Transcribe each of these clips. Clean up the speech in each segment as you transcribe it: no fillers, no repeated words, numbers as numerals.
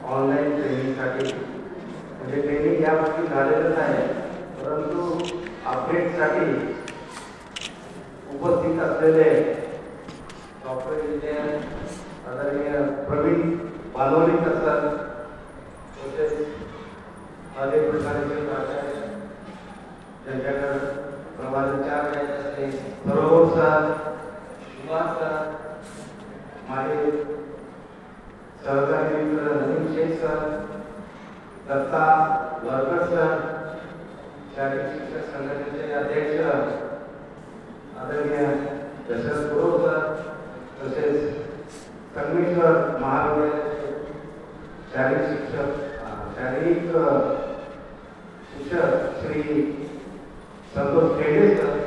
Online ट्रेनिंगसाठी, म्हणजे training यापैकी झालेलं नाही, परंतु अपडेटसाठी उपस्थित असलेले सॉफ्टवेअर इंजिनियर आदरणीय प्रवीण बालवणीकर सर, तसेच अनेक प्रकारचे प्राचार्य त्यांच्याकडे प्रभारी असते, सरोवर सर, सुभाष सर, माझे सहकारी मित्र नवीन शेख सर, दत्ता वरकर सर, शारीरिक शिक्षक संघटनेचे अध्यक्ष आदरणीय दशरथ गुरव सर, तसेच संगमेश्वर महाविद्यालयाचे शारीरिक शिक्षक श्री संतोष खेडे सर,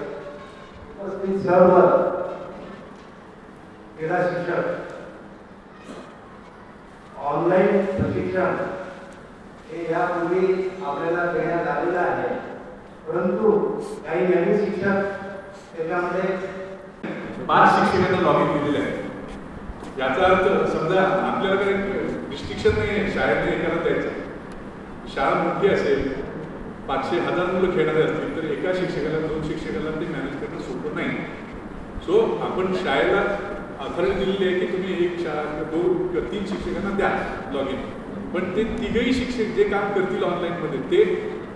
उपस्थित सर्व क्रीडा शिक्षक, ऑनलाईन प्रशिक्षण हे यापूर्वी आपल्याला देण्यात आलेलं आहे, परंतु काही नवीन शिक्षक त्याच्यामध्ये 5 शिक्षकांना लॉग इन दिलेले आहे। याचा अर्थ समजा आपल्याला काही रिस्ट्रिक्शन नाही आहे शाळेत एकाला द्यायचं, शाळा मोठी असेल 500-1000 मुलं खेळणारे असतील तर एका शिक्षकाला 2 शिक्षकाला ते मॅनेज करणं सोपं नाही। सो आपण शाळेला ऑथॉरिटी दिलेली आहे की तुम्ही 1 शाळा 2 किंवा 3 शिक्षकांना द्या लॉग इन, पण ते तिघही शिक्षक जे काम करतील ऑनलाईनमध्ये ते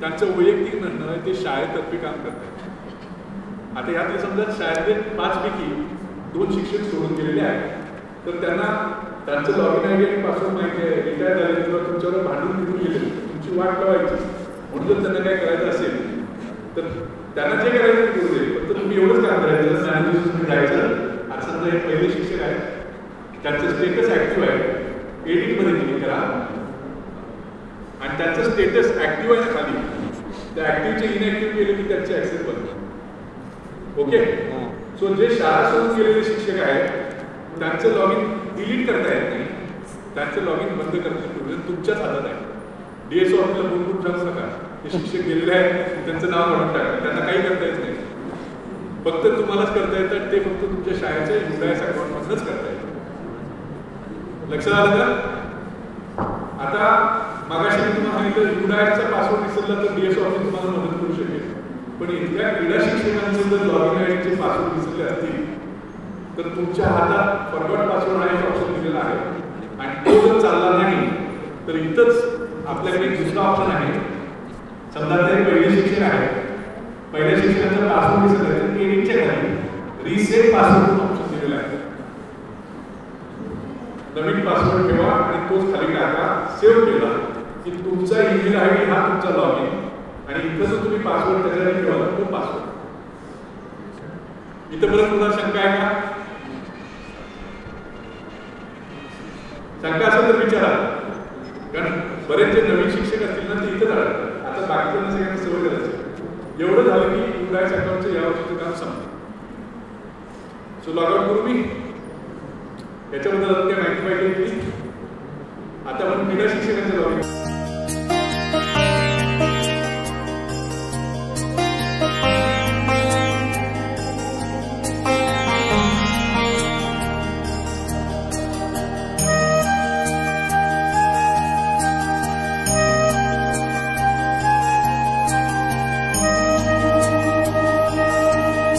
त्यांचं वैयक्तिक नसणं, ते शाळेतर्फे काम करतात। आता यातले समजा शाळेतले 5 पैकी 2 शिक्षक सोडून गेलेले आहेत, तर त्यांना त्यांचं लॉग इन आय डी आणि पासवर्ड माहिती आहे, रिटायर झाले किंवा तुमच्यावर भांडून निघून गेले, तुमची वाट लावायची, म्हणून जर त्यांना काय करायचं असेल तर त्यांना जे करायचं ते करू दे, फक्त तुम्ही एवढंच काम करायचं, मॅनेजमेंट जायचं। आता समजा हे पहिले शिक्षक आहेत, त्यांचं स्टेटस ऍक्टिव्ह आहे, एडिटमध्ये क्लिक करा आणि त्यांचं स्टेटस ऍक्टिव्ह आहे खाली, त्या ऍक्टिव्हचे इनऍक्टिव्ह केले की त्यांचे ऍक्सेस बंद। ओके, सो जे शाळा सोडून गेलेले शिक्षक आहेत त्यांचं लॉग इन डिलीट करता येत नाही, त्यांचं लॉग इन बंद करणं तुमच्याच हातात आहे। डीएसओ ऑफिसला बोलून जाऊ नका, ते शिक्षक गेलेले आहेत त्यांचं नाव काढून टाका, त्यांना काही करता येत नाही, फक्त तुम्हालाच करता येतात, ते फक्त तुमच्या शाळेच्या युडायस अकाउंटमधूनच करता येतं। लक्षात आलं का? आता मागाशी मी तुम्हाला सांगितलं युडायसचा पासवर्ड विसरला तर डीएसओ ऑफिस तुम्हाला मदत करू शकेल, पण इतक्या क्रीडा शिक्षकांचे जर लॉग इन आय डीचे पासवर्ड विसरले असतील तर तुमच्या हातात फॉरगॉट पासवर्ड हा एक ऑप्शन दिलेला आहे, आणि तो जर चालला नाही तर इथंच आपल्याकडे दुसरा ऑप्शन आहे। समजा ते पहिले शिक्षक आहे, पहिल्या शिक्षकाचा पासवर्ड विसरला तर एडिटच्या खाली रिसेट पासवर्ड ऑप्शन दिलेला आहे, नवीन पासवर्ड ठेवा आणि तोच खाली टाका, सेव्ह केला की तुमचा ईमेल आय डी हा तुमचा लॉग इन, आणि इथं जो तुम्ही पासवर्ड त्याच्यासाठी ठेवा तो पासवर्ड। इथं परत तुम्हाला शंका आहे का? शंका असेल तर विचारा, कारण बरेच जे नवीन शिक्षक असतील ना ते इथं राहतात, आता बाकीच्यांना सगळ्यांना सवय करायची, एवढं झालं की युडायस अकाउंटचं या वर्षीचं काम संपलं। सो लॉग आउट करू मी, याच्याबद्दल काही माहिती पाहिजे होती। आता आपण क्रीडा शिक्षकांचं लॉग इन